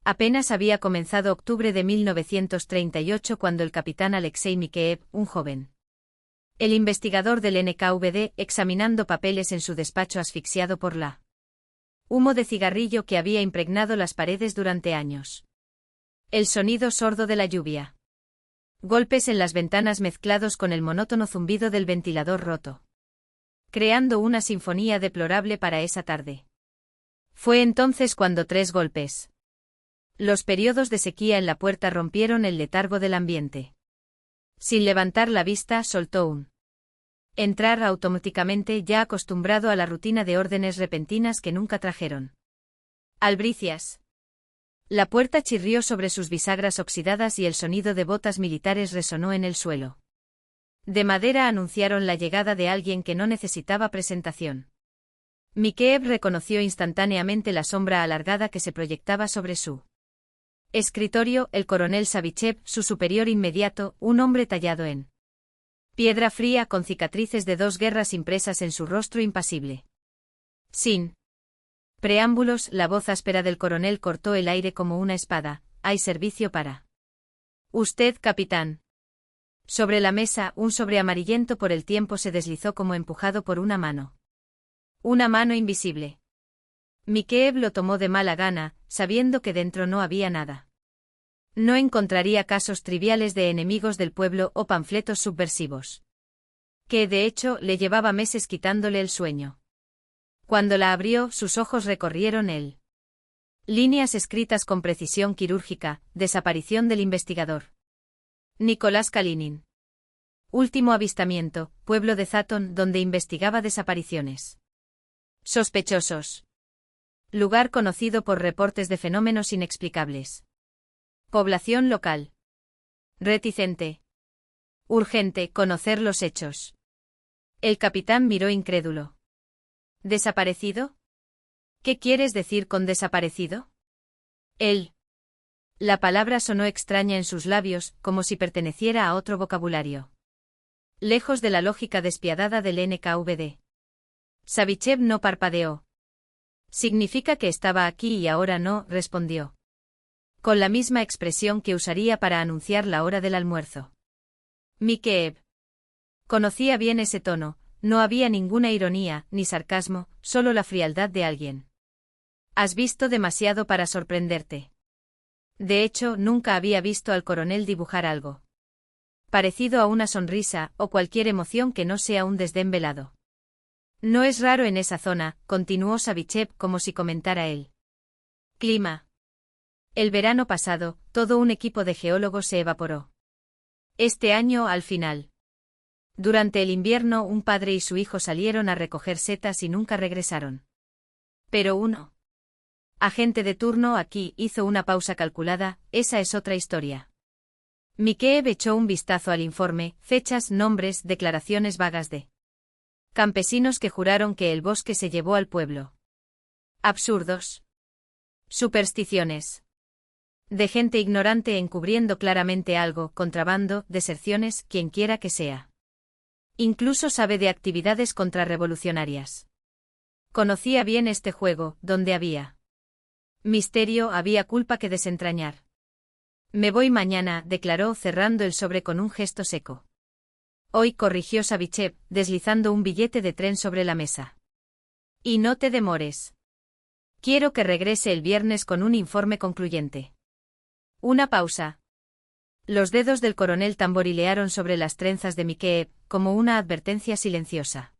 Apenas había comenzado octubre de 1938 cuando el capitán Alexei Mikeev, un joven el investigador del NKVD, examinando papeles en su despacho asfixiado por la humo de cigarrillo que había impregnado las paredes durante años. El sonido sordo de la lluvia. Golpes en las ventanas mezclados con el monótono zumbido del ventilador roto. Creando una sinfonía deplorable para esa tarde. Fue entonces cuando 3 golpes. Los periodos de sequía en la puerta rompieron el letargo del ambiente. Sin levantar la vista, soltó un entrar automáticamente, ya acostumbrado a la rutina de órdenes repentinas que nunca trajeron albricias. La puerta chirrió sobre sus bisagras oxidadas y el sonido de botas militares resonó en el suelo. De madera anunciaron la llegada de alguien que no necesitaba presentación. Mikeev reconoció instantáneamente la sombra alargada que se proyectaba sobre su escritorio, el coronel Savichev, su superior inmediato, un hombre tallado en piedra fría con cicatrices de 2 guerras impresas en su rostro impasible. Sin preámbulos, la voz áspera del coronel cortó el aire como una espada. ¿Hay servicio para usted, capitán? Sobre la mesa, un sobre amarillento por el tiempo se deslizó como empujado por una mano. Una mano invisible. Mikeev lo tomó de mala gana, sabiendo que dentro no había nada. No encontraría casos triviales de enemigos del pueblo o panfletos subversivos. Que de hecho le llevaba meses quitándole el sueño. Cuando la abrió, sus ojos recorrieron él. Líneas escritas con precisión quirúrgica, desaparición del investigador. Nicolás Kalinin. Último avistamiento, pueblo de Zatón, donde investigaba desapariciones. Sospechosos. Lugar conocido por reportes de fenómenos inexplicables. Población local. Reticente. Urgente, conocer los hechos. El capitán miró incrédulo. ¿Desaparecido? ¿Qué quieres decir con desaparecido? Él. La palabra sonó extraña en sus labios, como si perteneciera a otro vocabulario. Lejos de la lógica despiadada del NKVD. Savichev no parpadeó. Significa que estaba aquí y ahora no, respondió. Con la misma expresión que usaría para anunciar la hora del almuerzo. Mikeev. Conocía bien ese tono, no había ninguna ironía, ni sarcasmo, solo la frialdad de alguien. Has visto demasiado para sorprenderte. De hecho, nunca había visto al coronel dibujar algo parecido a una sonrisa, o cualquier emoción que no sea un desdén velado. No es raro en esa zona, continuó Savichev como si comentara él. Clima. El verano pasado, todo un equipo de geólogos se evaporó. Este año, al final. Durante el invierno, un padre y su hijo salieron a recoger setas y nunca regresaron. Pero uno. Agente de turno aquí hizo una pausa calculada, esa es otra historia. Mikeev echó un vistazo al informe, fechas, nombres, declaraciones vagas de campesinos que juraron que el bosque se llevó al pueblo. Absurdos. Supersticiones. De gente ignorante encubriendo claramente algo, contrabando, deserciones, quienquiera que sea. Incluso sabe de actividades contrarrevolucionarias. Conocía bien este juego, donde había misterio, había culpa que desentrañar. Me voy mañana, declaró cerrando el sobre con un gesto seco. Hoy, corrigió Savichev, deslizando un billete de tren sobre la mesa. Y no te demores. Quiero que regrese el viernes con un informe concluyente. Una pausa. Los dedos del coronel tamborilearon sobre las trenzas de Mikeev, como una advertencia silenciosa.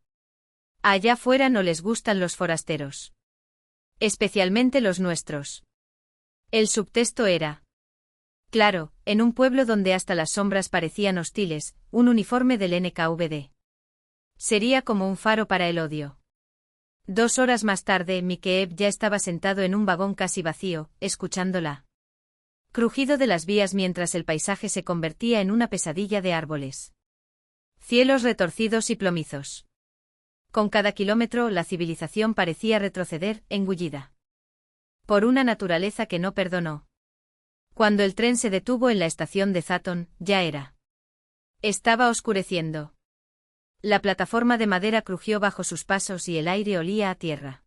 Allá fuera no les gustan los forasteros. Especialmente los nuestros. El subtexto era. Claro, en un pueblo donde hasta las sombras parecían hostiles, un uniforme del NKVD. Sería como un faro para el odio. 2 horas más tarde, Mikeev ya estaba sentado en un vagón casi vacío, escuchándola. Crujido de las vías mientras el paisaje se convertía en una pesadilla de árboles. Cielos retorcidos y plomizos. Con cada kilómetro la civilización parecía retroceder, engullida por una naturaleza que no perdonó. Cuando el tren se detuvo en la estación de Zatón, ya era. Estaba oscureciendo. La plataforma de madera crujió bajo sus pasos y el aire olía a tierra.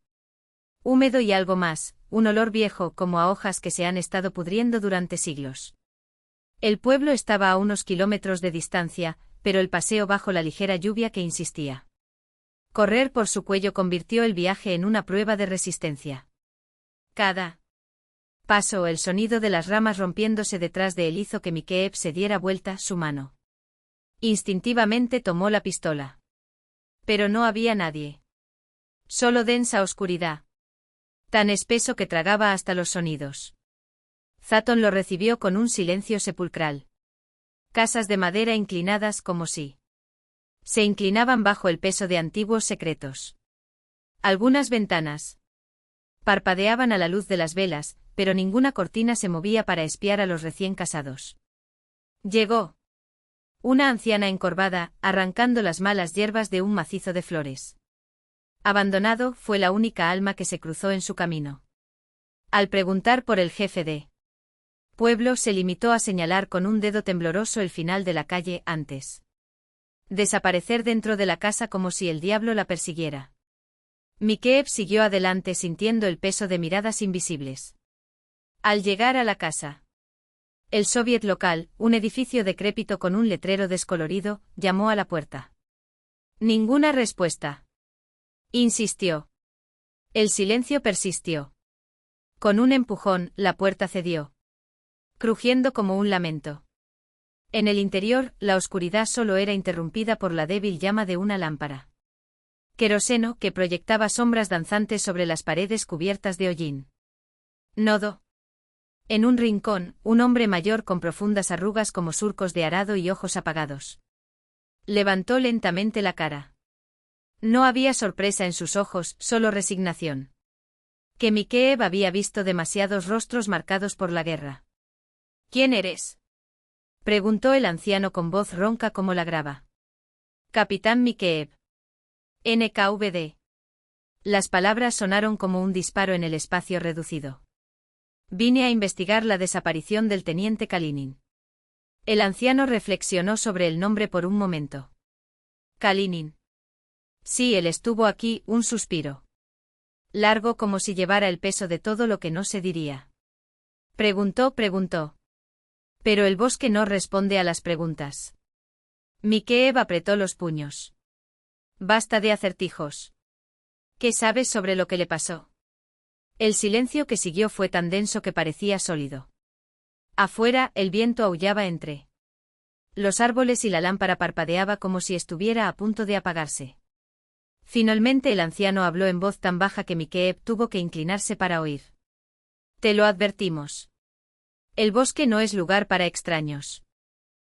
Húmedo y algo más, un olor viejo como a hojas que se han estado pudriendo durante siglos. El pueblo estaba a unos kilómetros de distancia, pero el paseo bajo la ligera lluvia que insistía. Correr por su cuello convirtió el viaje en una prueba de resistencia. Cada paso, el sonido de las ramas rompiéndose detrás de él hizo que Mikeeb se diera vuelta su mano. Instintivamente tomó la pistola. Pero no había nadie. Solo densa oscuridad. Tan espeso que tragaba hasta los sonidos. Thatton lo recibió con un silencio sepulcral. Casas de madera inclinadas como si se inclinaban bajo el peso de antiguos secretos. Algunas ventanas parpadeaban a la luz de las velas, pero ninguna cortina se movía para espiar a los recién casados. Llegó una anciana encorvada, arrancando las malas hierbas de un macizo de flores. Abandonado, fue la única alma que se cruzó en su camino. Al preguntar por el jefe de pueblo, se limitó a señalar con un dedo tembloroso el final de la calle antes. Desaparecer dentro de la casa como si el diablo la persiguiera. Mikeeb siguió adelante sintiendo el peso de miradas invisibles. Al llegar a la casa, el soviet local, un edificio decrépito con un letrero descolorido, llamó a la puerta. Ninguna respuesta. Insistió. El silencio persistió. Con un empujón, la puerta cedió, crujiendo como un lamento. En el interior, la oscuridad solo era interrumpida por la débil llama de una lámpara queroseno que proyectaba sombras danzantes sobre las paredes cubiertas de hollín. Nodo. En un rincón, un hombre mayor con profundas arrugas como surcos de arado y ojos apagados. Levantó lentamente la cara. No había sorpresa en sus ojos, solo resignación. Que Mikeeb había visto demasiados rostros marcados por la guerra. ¿Quién eres?, preguntó el anciano con voz ronca como la grava. Capitán Mikeeb. NKVD. Las palabras sonaron como un disparo en el espacio reducido. Vine a investigar la desaparición del teniente Kalinin. El anciano reflexionó sobre el nombre por un momento. Kalinin. Sí, él estuvo aquí, un suspiro largo como si llevara el peso de todo lo que no se diría. Preguntó. Pero el bosque no responde a las preguntas. Mikeeb apretó los puños. Basta de acertijos. ¿Qué sabes sobre lo que le pasó? El silencio que siguió fue tan denso que parecía sólido. Afuera, el viento aullaba entre los árboles y la lámpara parpadeaba como si estuviera a punto de apagarse. Finalmente el anciano habló en voz tan baja que Mikeeb tuvo que inclinarse para oír. Te lo advertimos. El bosque no es lugar para extraños.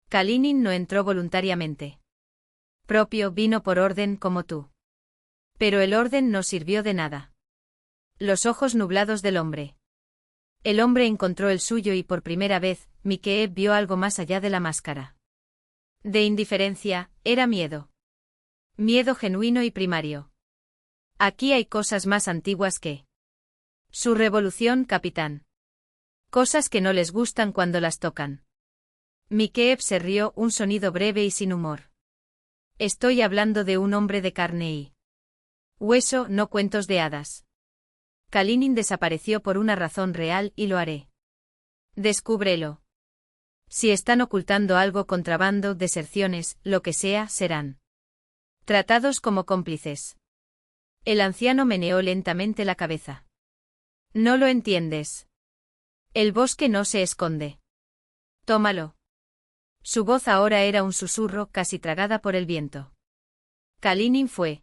Kalinin no entró voluntariamente. Propio vino por orden como tú. Pero el orden no sirvió de nada. Los ojos nublados del hombre. El hombre encontró el suyo y por primera vez, Mikeeb vio algo más allá de la máscara. De indiferencia, era miedo. Miedo genuino y primario. Aquí hay cosas más antiguas que su revolución, capitán. Cosas que no les gustan cuando las tocan. Mikeeb se rió, un sonido breve y sin humor. Estoy hablando de un hombre de carne y hueso, no cuentos de hadas. Kalinin desapareció por una razón real y lo haré. Descúbrelo. Si están ocultando algo, contrabando, deserciones, lo que sea, serán tratados como cómplices. El anciano meneó lentamente la cabeza. No lo entiendes. El bosque no se esconde. Tómalo. Su voz ahora era un susurro, casi tragada por el viento. Kalinin fue.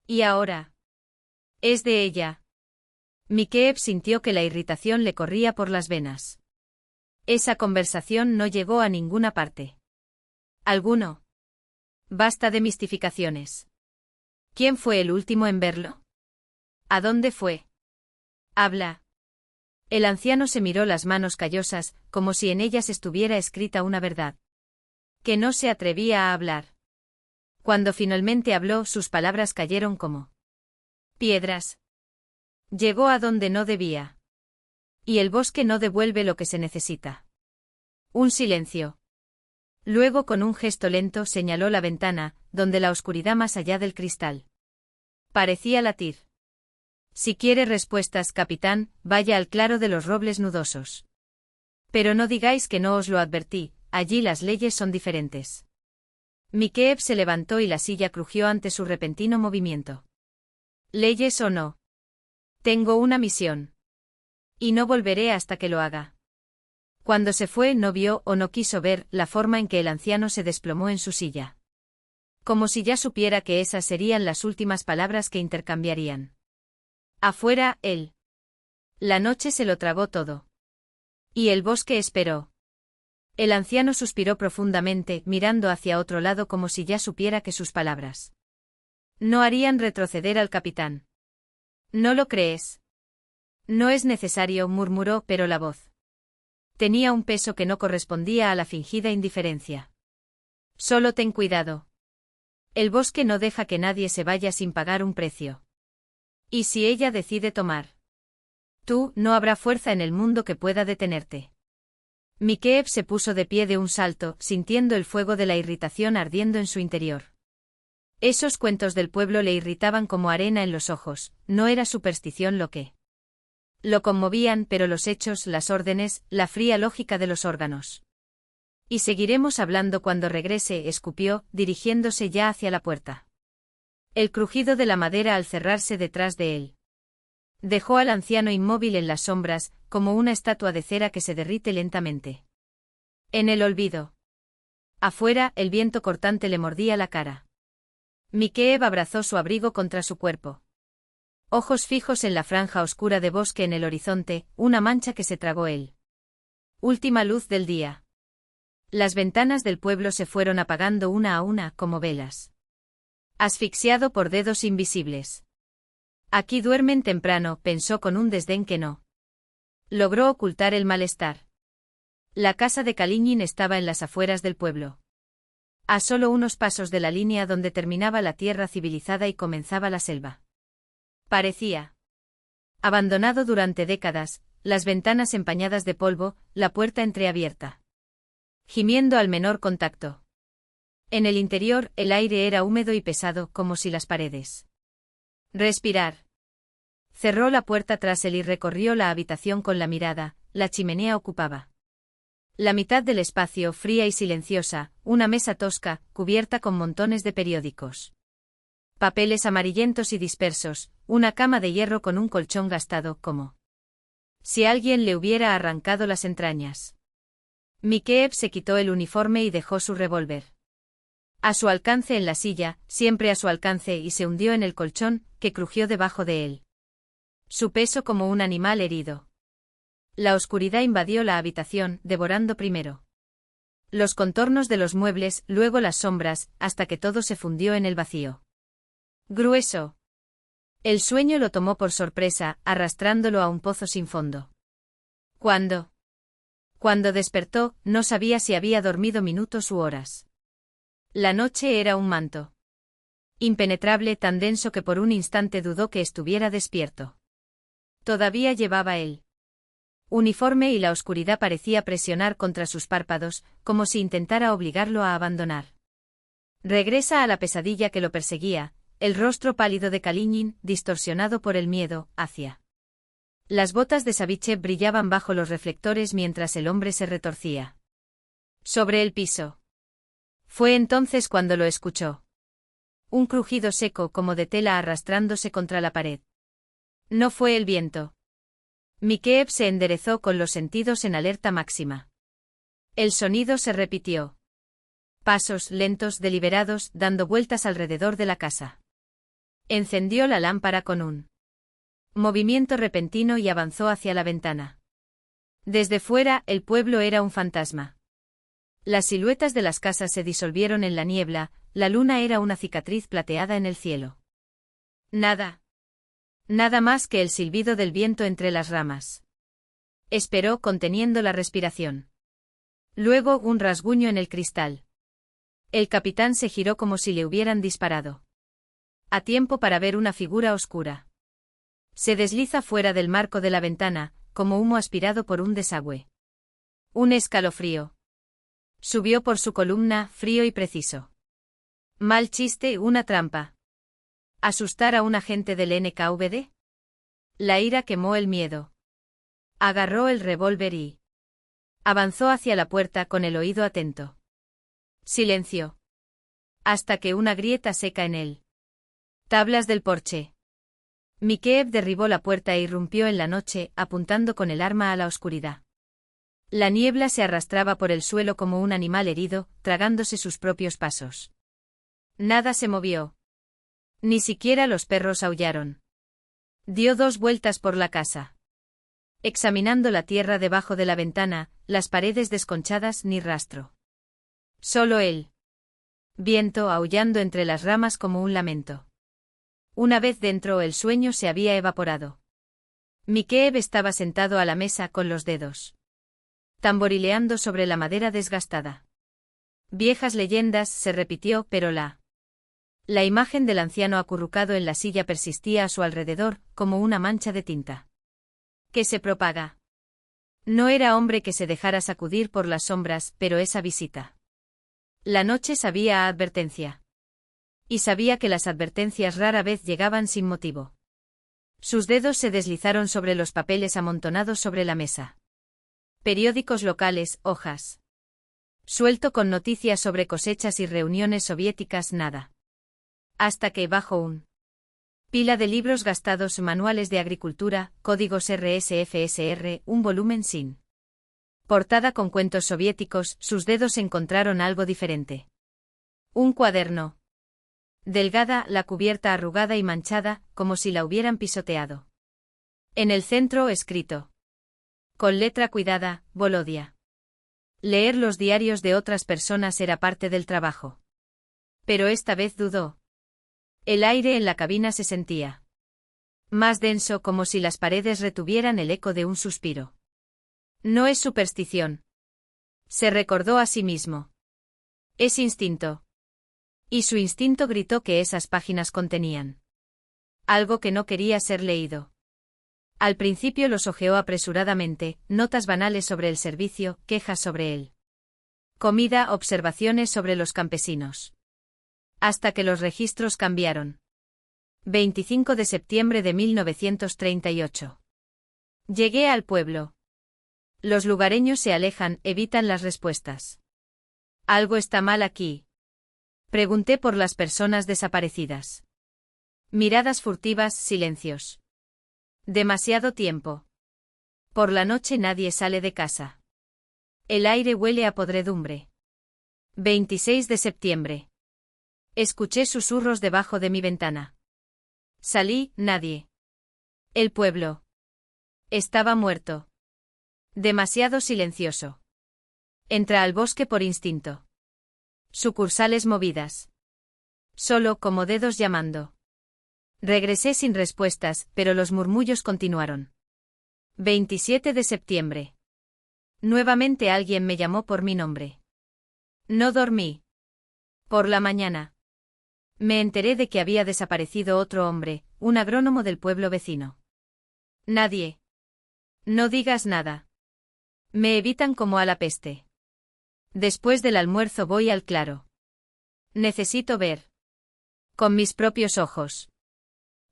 ¿Y ahora? Es de ella. Mikeeb sintió que la irritación le corría por las venas. Esa conversación no llegó a ninguna parte. ¿Alguno? Basta de mistificaciones. ¿Quién fue el último en verlo? ¿A dónde fue? Habla. El anciano se miró las manos callosas, como si en ellas estuviera escrita una verdad. Que no se atrevía a hablar. Cuando finalmente habló, sus palabras cayeron como piedras. Llegó a donde no debía. Y el bosque no devuelve lo que se necesita. Un silencio. Luego, con un gesto lento, señaló la ventana, donde la oscuridad más allá del cristal parecía latir. Si quiere respuestas, capitán, vaya al claro de los robles nudosos. Pero no digáis que no os lo advertí, allí las leyes son diferentes. Mikeev se levantó y la silla crujió ante su repentino movimiento. ¿Leyes o no? Tengo una misión. Y no volveré hasta que lo haga. Cuando se fue no vio o no quiso ver la forma en que el anciano se desplomó en su silla. Como si ya supiera que esas serían las últimas palabras que intercambiarían. Afuera, él. La noche se lo tragó todo. Y el bosque esperó. El anciano suspiró profundamente, mirando hacia otro lado como si ya supiera que sus palabras no harían retroceder al capitán. ¿No lo crees? No es necesario, murmuró, pero la voz tenía un peso que no correspondía a la fingida indiferencia. Solo ten cuidado. El bosque no deja que nadie se vaya sin pagar un precio. ¿Y si ella decide tomar? Tú, no habrá fuerza en el mundo que pueda detenerte. Mikeev se puso de pie de un salto, sintiendo el fuego de la irritación ardiendo en su interior. Esos cuentos del pueblo le irritaban como arena en los ojos, no era superstición lo que lo conmovían, pero los hechos, las órdenes, la fría lógica de los órganos. Y seguiremos hablando cuando regrese, escupió, dirigiéndose ya hacia la puerta. El crujido de la madera al cerrarse detrás de él dejó al anciano inmóvil en las sombras, como una estatua de cera que se derrite lentamente. En el olvido. Afuera, el viento cortante le mordía la cara. Mikeev abrazó su abrigo contra su cuerpo. Ojos fijos en la franja oscura de bosque en el horizonte, una mancha que se tragó él. Última luz del día. Las ventanas del pueblo se fueron apagando una a una, como velas. Asfixiado por dedos invisibles. Aquí duermen temprano, pensó con un desdén que no logró ocultar el malestar. La casa de Kaliñin estaba en las afueras del pueblo. A solo unos pasos de la línea donde terminaba la tierra civilizada y comenzaba la selva. Parecía abandonado durante décadas, las ventanas empañadas de polvo, la puerta entreabierta, gimiendo al menor contacto. En el interior, el aire era húmedo y pesado, como si las paredes respirar. Cerró la puerta tras él y recorrió la habitación con la mirada, la chimenea ocupaba la mitad del espacio, fría y silenciosa, una mesa tosca, cubierta con montones de periódicos. Papeles amarillentos y dispersos, una cama de hierro con un colchón gastado, como si alguien le hubiera arrancado las entrañas. Mikeev se quitó el uniforme y dejó su revólver a su alcance en la silla, siempre a su alcance, y se hundió en el colchón, que crujió debajo de él. Su peso como un animal herido. La oscuridad invadió la habitación, devorando primero los contornos de los muebles, luego las sombras, hasta que todo se fundió en el vacío grueso. El sueño lo tomó por sorpresa, arrastrándolo a un pozo sin fondo. Cuando despertó, no sabía si había dormido minutos u horas. La noche era un manto impenetrable, tan denso que por un instante dudó que estuviera despierto. Todavía llevaba el uniforme y la oscuridad parecía presionar contra sus párpados, como si intentara obligarlo a abandonar. Regresa a la pesadilla que lo perseguía, el rostro pálido de Kaliñin, distorsionado por el miedo, hacia. Las botas de Savichev brillaban bajo los reflectores mientras el hombre se retorcía sobre el piso. Fue entonces cuando lo escuchó. Un crujido seco como de tela arrastrándose contra la pared. No fue el viento. Mikeev se enderezó con los sentidos en alerta máxima. El sonido se repitió. Pasos lentos, deliberados, dando vueltas alrededor de la casa. Encendió la lámpara con un movimiento repentino y avanzó hacia la ventana. Desde fuera, el pueblo era un fantasma. Las siluetas de las casas se disolvieron en la niebla, la luna era una cicatriz plateada en el cielo. Nada más que el silbido del viento entre las ramas. Esperó conteniendo la respiración. Luego un rasguño en el cristal. El capitán se giró como si le hubieran disparado. A tiempo para ver una figura oscura. Se desliza fuera del marco de la ventana, como humo aspirado por un desagüe. Un escalofrío subió por su columna, frío y preciso. Mal chiste, una trampa. ¿Asustar a un agente del NKVD? La ira quemó el miedo. Agarró el revólver y avanzó hacia la puerta con el oído atento. Silencio. Hasta que una grieta seca en él. Tablas del porche. Mikheyev derribó la puerta e irrumpió en la noche, apuntando con el arma a la oscuridad. La niebla se arrastraba por el suelo como un animal herido, tragándose sus propios pasos. Nada se movió. Ni siquiera los perros aullaron. Dio 2 vueltas por la casa. Examinando la tierra debajo de la ventana, las paredes desconchadas, ni rastro. Solo él. Viento aullando entre las ramas como un lamento. Una vez dentro, el sueño se había evaporado. Mikheyev estaba sentado a la mesa con los dedos tamborileando sobre la madera desgastada. Viejas leyendas, se repitió, pero la imagen del anciano acurrucado en la silla persistía a su alrededor, como una mancha de tinta que se propaga. No era hombre que se dejara sacudir por las sombras, pero esa visita. La noche sabía a advertencia. Y sabía que las advertencias rara vez llegaban sin motivo. Sus dedos se deslizaron sobre los papeles amontonados sobre la mesa. Periódicos locales, hojas. Suelto con noticias sobre cosechas y reuniones soviéticas, nada. Hasta que, bajo un pila de libros gastados, manuales de agricultura, códigos RSFSR, un volumen sin portada con cuentos soviéticos, sus dedos encontraron algo diferente. Un cuaderno. Delgada, la cubierta arrugada y manchada, como si la hubieran pisoteado. En el centro, escrito con letra cuidada, Volodia. Leer los diarios de otras personas era parte del trabajo. Pero esta vez dudó. El aire en la cabina se sentía más denso, como si las paredes retuvieran el eco de un suspiro. No es superstición. Se recordó a sí mismo. Es instinto. Y su instinto gritó que esas páginas contenían algo que no quería ser leído. Al principio los hojeó apresuradamente, notas banales sobre el servicio, quejas sobre él. Comida, observaciones sobre los campesinos. Hasta que los registros cambiaron. 25 de septiembre de 1938. Llegué al pueblo. Los lugareños se alejan, evitan las respuestas. ¿Algo está mal aquí? Pregunté por las personas desaparecidas. Miradas furtivas, silencios. Demasiado tiempo. Por la noche nadie sale de casa. El aire huele a podredumbre. 26 de septiembre. Escuché susurros debajo de mi ventana. Salí, nadie. El pueblo estaba muerto. Demasiado silencioso. Entra al bosque por instinto. Sucursales movidas. Solo como dedos llamando. Regresé sin respuestas, pero los murmullos continuaron. 27 de septiembre. Nuevamente alguien me llamó por mi nombre. No dormí. Por la mañana me enteré de que había desaparecido otro hombre, un agrónomo del pueblo vecino. Nadie. No digas nada. Me evitan como a la peste. Después del almuerzo voy al claro. Necesito ver con mis propios ojos.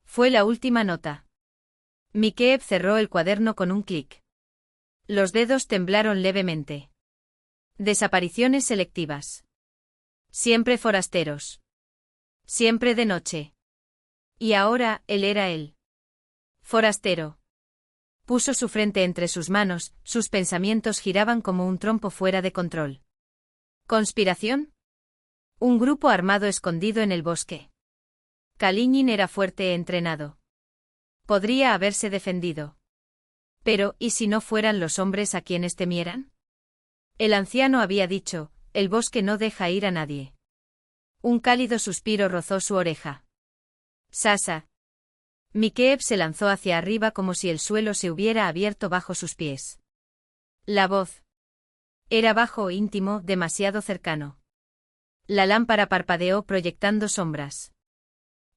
Fue la última nota. Mikheyev cerró el cuaderno con un clic. Los dedos temblaron levemente. Desapariciones selectivas. Siempre forasteros. Siempre de noche. Y ahora, él era él. Forastero. Puso su frente entre sus manos, sus pensamientos giraban como un trompo fuera de control. ¿Conspiración? Un grupo armado escondido en el bosque. Kalinin era fuerte e entrenado. Podría haberse defendido. Pero, ¿y si no fueran los hombres a quienes temieran? El anciano había dicho, el bosque no deja ir a nadie. Un cálido suspiro rozó su oreja. Sasa. Mikheyev se lanzó hacia arriba como si el suelo se hubiera abierto bajo sus pies. La voz. Era bajo, íntimo, demasiado cercano. La lámpara parpadeó proyectando sombras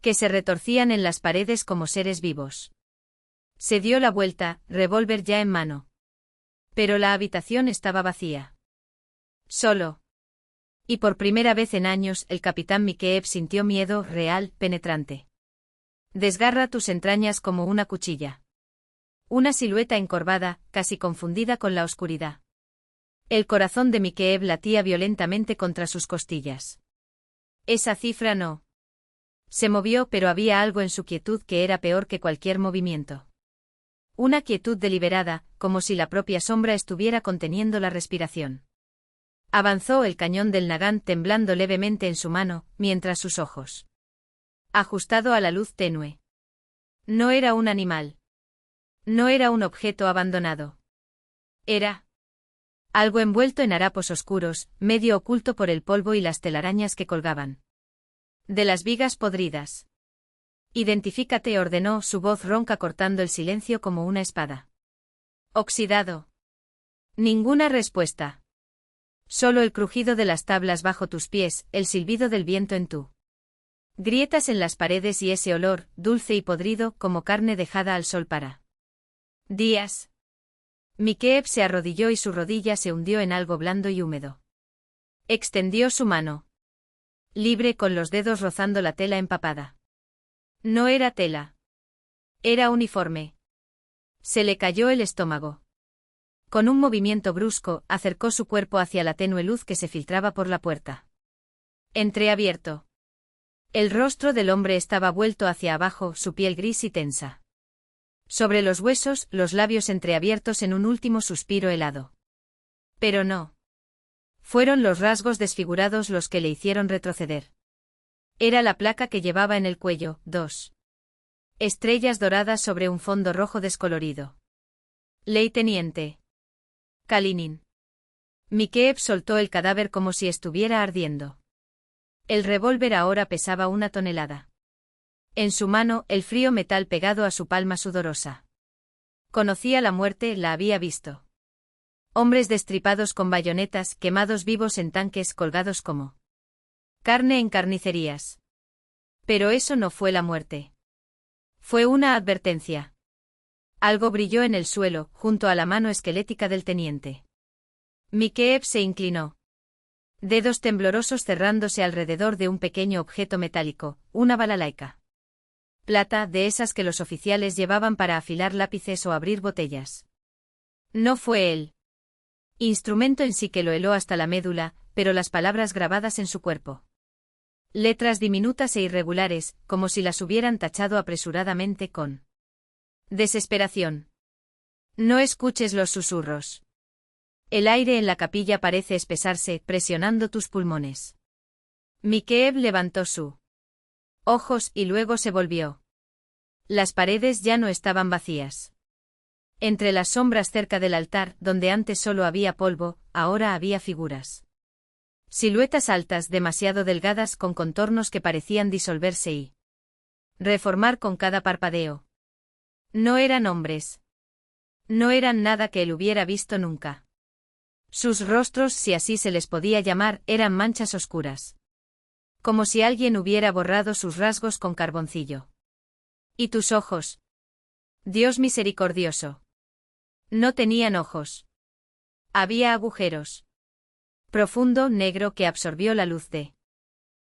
que se retorcían en las paredes como seres vivos. Se dio la vuelta, revólver ya en mano. Pero la habitación estaba vacía. Solo. Y por primera vez en años el capitán Mikheyev sintió miedo real, penetrante. Desgarra tus entrañas como una cuchilla. Una silueta encorvada, casi confundida con la oscuridad. El corazón de Mikeev latía violentamente contra sus costillas. Esa cifra no. Se movió, pero había algo en su quietud que era peor que cualquier movimiento. Una quietud deliberada, como si la propia sombra estuviera conteniendo la respiración. Avanzó el cañón del Nagant temblando levemente en su mano, mientras sus ojos. Ajustado a la luz tenue. No era un animal. No era un objeto abandonado. Era algo envuelto en harapos oscuros, medio oculto por el polvo y las telarañas que colgaban de las vigas podridas. Identifícate, ordenó su voz ronca cortando el silencio como una espada. Oxidado. Ninguna respuesta. Solo el crujido de las tablas bajo tus pies, el silbido del viento en tu grietas en las paredes y ese olor, dulce y podrido, como carne dejada al sol para días. Mikeev se arrodilló y su rodilla se hundió en algo blando y húmedo. Extendió su mano. Libre, con los dedos rozando la tela empapada. No era tela. Era uniforme. Se le cayó el estómago. Con un movimiento brusco, acercó su cuerpo hacia la tenue luz que se filtraba por la puerta. Entreabierto. El rostro del hombre estaba vuelto hacia abajo, su piel gris y tensa. Sobre los huesos, los labios entreabiertos en un último suspiro helado. Pero no. Fueron los rasgos desfigurados los que le hicieron retroceder. Era la placa que llevaba en el cuello, 2 estrellas doradas sobre un fondo rojo descolorido. Leiteniente Kalinin. Mikeev soltó el cadáver como si estuviera ardiendo. El revólver ahora pesaba 1 tonelada. En su mano, el frío metal pegado a su palma sudorosa. Conocía la muerte, la había visto. Hombres destripados con bayonetas, quemados vivos en tanques, colgados como carne en carnicerías. Pero eso no fue la muerte. Fue una advertencia. Algo brilló en el suelo, junto a la mano esquelética del teniente. Mikeev se inclinó. Dedos temblorosos cerrándose alrededor de un pequeño objeto metálico, una balalaika. Plata, de esas que los oficiales llevaban para afilar lápices o abrir botellas. No fue él. Instrumento en sí que lo heló hasta la médula, pero las palabras grabadas en su cuerpo. Letras diminutas e irregulares, como si las hubieran tachado apresuradamente con desesperación. No escuches los susurros. El aire en la capilla parece espesarse, presionando tus pulmones. Mikeev levantó sus ojos y luego se volvió. Las paredes ya no estaban vacías. Entre las sombras cerca del altar, donde antes solo había polvo, ahora había figuras. Siluetas altas, demasiado delgadas, con contornos que parecían disolverse y reformar con cada parpadeo. No eran hombres. No eran nada que él hubiera visto nunca. Sus rostros, si así se les podía llamar, eran manchas oscuras. Como si alguien hubiera borrado sus rasgos con carboncillo. ¿Y tus ojos? Dios misericordioso. No tenían ojos. Había agujeros. Profundo, negro, que absorbió la luz de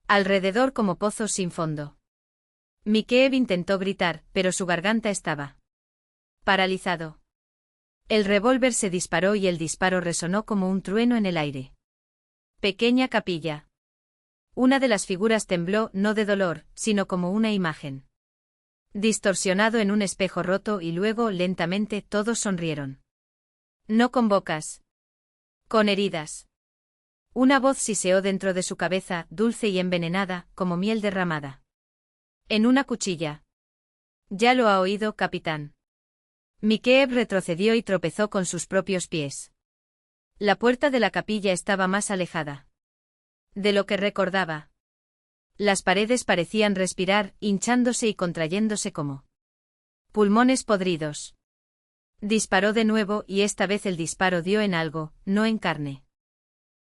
alrededor como pozos sin fondo. Mikeev intentó gritar, pero su garganta estaba paralizado. El revólver se disparó y el disparo resonó como un trueno en el aire. Pequeña capilla. Una de las figuras tembló, no de dolor, sino como una imagen. Distorsionado en un espejo roto y luego, lentamente, todos sonrieron. No con bocas. Con heridas. Una voz siseó dentro de su cabeza, dulce y envenenada, como miel derramada. En una cuchilla. Ya lo ha oído, capitán. Mikeev retrocedió y tropezó con sus propios pies. La puerta de la capilla estaba más alejada de lo que recordaba. Las paredes parecían respirar, hinchándose y contrayéndose como pulmones podridos. Disparó de nuevo y esta vez el disparo dio en algo, no en carne.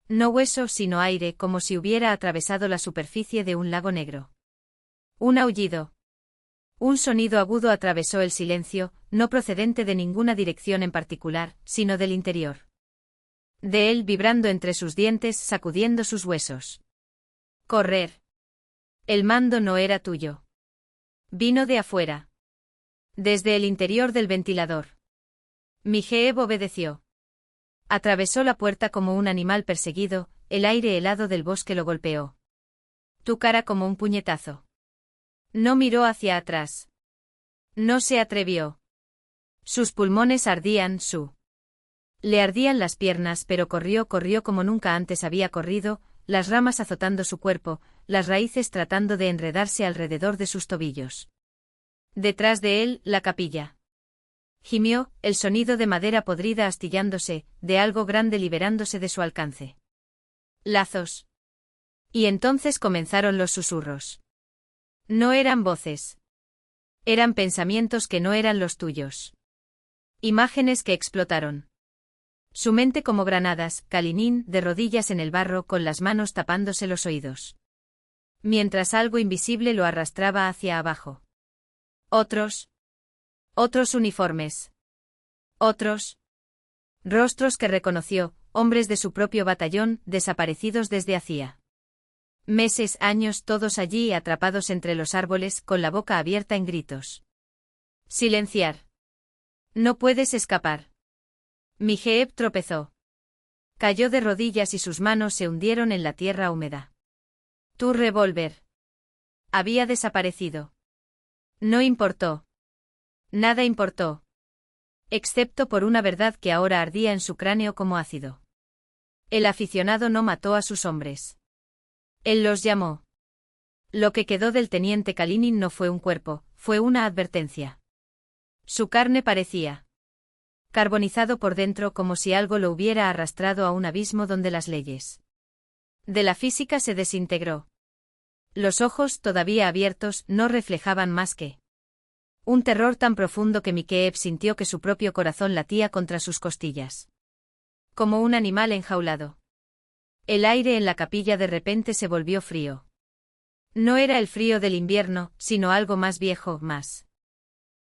No hueso, sino aire, como si hubiera atravesado la superficie de un lago negro. Un aullido. Un sonido agudo atravesó el silencio, no procedente de ninguna dirección en particular, sino del interior. De él, vibrando entre sus dientes, sacudiendo sus huesos. Correr. El mando no era tuyo. Vino de afuera. Desde el interior del ventilador. Mijeeb obedeció. Atravesó la puerta como un animal perseguido, el aire helado del bosque lo golpeó. Tu cara como un puñetazo. No miró hacia atrás. No se atrevió. Sus pulmones ardían, Le ardían las piernas, pero corrió como nunca antes había corrido, las ramas azotando su cuerpo, las raíces tratando de enredarse alrededor de sus tobillos. Detrás de él, la capilla. Gimió, el sonido de madera podrida astillándose, de algo grande liberándose de su alcance. Lazos. Y entonces comenzaron los susurros. No eran voces. Eran pensamientos que no eran los tuyos. Imágenes que explotaron. Su mente como granadas, Kalinin, de rodillas en el barro con las manos tapándose los oídos. Mientras algo invisible lo arrastraba hacia abajo. Otros uniformes. Otros rostros que reconoció, hombres de su propio batallón, desaparecidos desde hacía meses, años, todos allí atrapados entre los árboles, con la boca abierta en gritos. Silenciar. No puedes escapar. Mijeeb tropezó. Cayó de rodillas y sus manos se hundieron en la tierra húmeda. Tu revólver. Había desaparecido. No importó. Nada importó. Excepto por una verdad que ahora ardía en su cráneo como ácido. El aficionado no mató a sus hombres. Él los llamó. Lo que quedó del teniente Kalinin no fue un cuerpo, fue una advertencia. Su carne parecía carbonizado por dentro como si algo lo hubiera arrastrado a un abismo donde las leyes de la física se desintegró. Los ojos, todavía abiertos, no reflejaban más que un terror tan profundo que Mijeeb sintió que su propio corazón latía contra sus costillas. Como un animal enjaulado. El aire en la capilla de repente se volvió frío. No era el frío del invierno, sino algo más viejo, más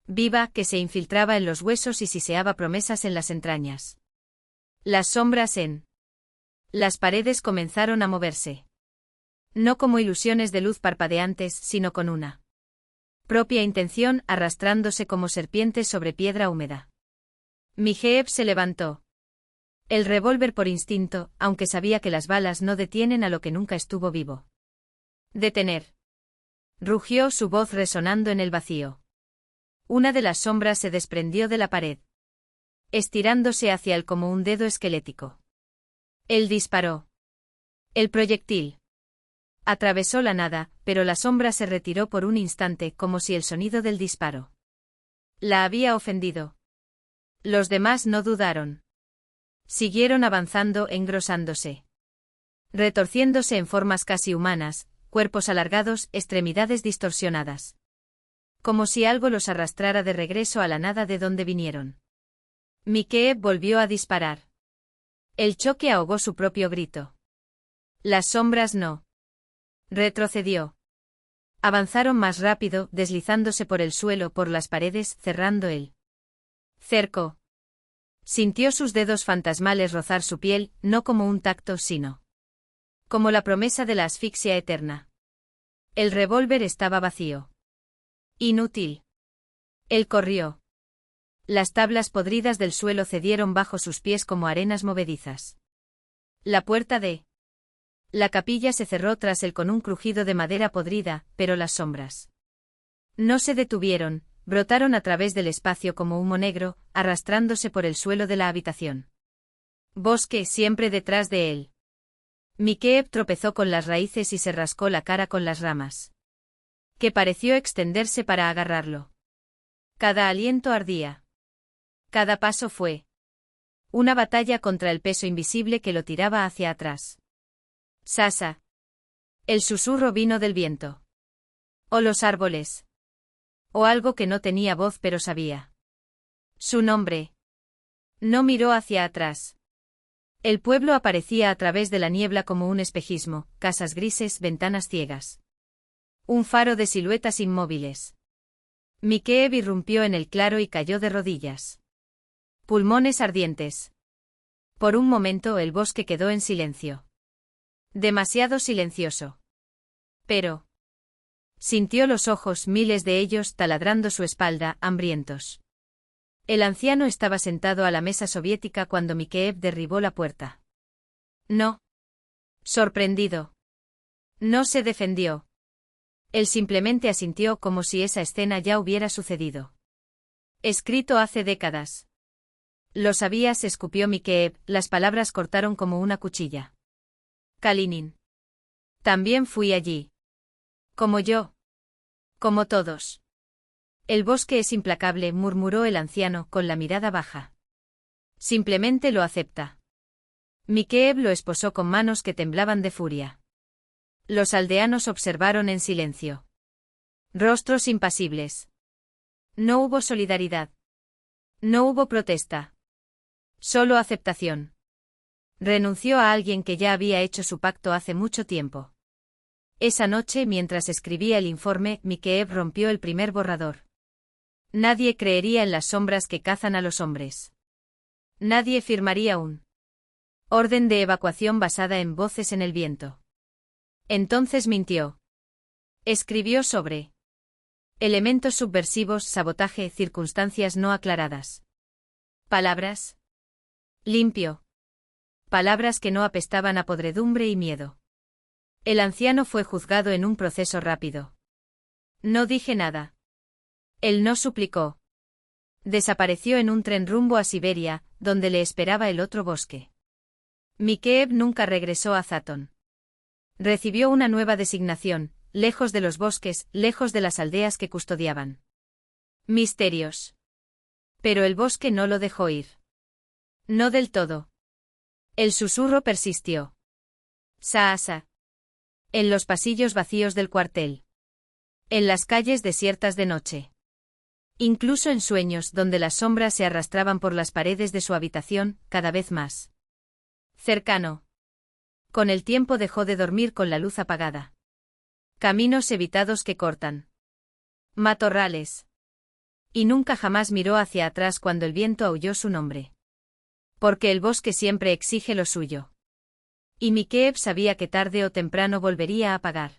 viva, que se infiltraba en los huesos y siseaba promesas en las entrañas. Las sombras en las paredes comenzaron a moverse. No como ilusiones de luz parpadeantes, sino con una propia intención, arrastrándose como serpientes sobre piedra húmeda. Mijeeb se levantó. El revólver por instinto, aunque sabía que las balas no detienen a lo que nunca estuvo vivo. Detener. Rugió su voz resonando en el vacío. Una de las sombras se desprendió de la pared, estirándose hacia él como un dedo esquelético. Él disparó. El proyectil atravesó la nada, pero la sombra se retiró por un instante como si el sonido del disparo la había ofendido. Los demás no dudaron. Siguieron avanzando, engrosándose. Retorciéndose en formas casi humanas, cuerpos alargados, extremidades distorsionadas. Como si algo los arrastrara de regreso a la nada de donde vinieron. Mijeeb volvió a disparar. El choque ahogó su propio grito. Las sombras no. Retrocedió. Avanzaron más rápido, deslizándose por el suelo, por las paredes, cerrando el cerco. Sintió sus dedos fantasmales rozar su piel, no como un tacto, sino como la promesa de la asfixia eterna. El revólver estaba vacío. Inútil. Él corrió. Las tablas podridas del suelo cedieron bajo sus pies como arenas movedizas. La puerta de la capilla se cerró tras él con un crujido de madera podrida, pero las sombras no se detuvieron, brotaron a través del espacio como humo negro, arrastrándose por el suelo de la habitación. Bosque siempre detrás de él. Mijeeb tropezó con las raíces y se rascó la cara con las ramas, que pareció extenderse para agarrarlo. Cada aliento ardía. Cada paso fue una batalla contra el peso invisible que lo tiraba hacia atrás. Sasa. El susurro vino del viento. O los árboles. O algo que no tenía voz pero sabía su nombre. No miró hacia atrás. El pueblo aparecía a través de la niebla como un espejismo, casas grises, ventanas ciegas. Un faro de siluetas inmóviles. Mijeeb irrumpió en el claro y cayó de rodillas. Pulmones ardientes. Por un momento el bosque quedó en silencio. Demasiado silencioso. Pero sintió los ojos, miles de ellos, taladrando su espalda, hambrientos El anciano estaba sentado a la mesa soviética cuando Mikheyev derribó la puerta. No. Sorprendido. No se defendió. Él simplemente asintió como si esa escena ya hubiera sucedido. Escrito hace décadas. Lo sabías, escupió Mikheyev, las palabras cortaron como una cuchilla. Kalinin. También fui allí. Como yo. Como todos. El bosque es implacable, murmuró el anciano, con la mirada baja. Simplemente lo acepta. Mikheyev lo esposó con manos que temblaban de furia. Los aldeanos observaron en silencio. Rostros impasibles. No hubo solidaridad. No hubo protesta. Solo aceptación. Renunció a alguien que ya había hecho su pacto hace mucho tiempo. Esa noche, mientras escribía el informe, Mikheyev rompió el primer borrador. Nadie creería en las sombras que cazan a los hombres. Nadie firmaría un orden de evacuación basada en voces en el viento. Entonces mintió. Escribió sobre elementos subversivos, sabotaje, circunstancias no aclaradas. Palabras. Limpio. Palabras que no apestaban a podredumbre y miedo. El anciano fue juzgado en un proceso rápido. No dije nada. Él no suplicó. Desapareció en un tren rumbo a Siberia, donde le esperaba el otro bosque. Mikheyev nunca regresó a Zatón. Recibió una nueva designación, lejos de los bosques, lejos de las aldeas que custodiaban. Misterios. Pero el bosque no lo dejó ir. No del todo. El susurro persistió. Saasa. En los pasillos vacíos del cuartel. En las calles desiertas de noche. Incluso en sueños donde las sombras se arrastraban por las paredes de su habitación, cada vez más cercano. Con el tiempo dejó de dormir con la luz apagada. Caminos evitados que cortan. Matorrales. Y nunca jamás miró hacia atrás cuando el viento aulló su nombre. Porque el bosque siempre exige lo suyo. Y Mikheyev sabía que tarde o temprano volvería a pagar.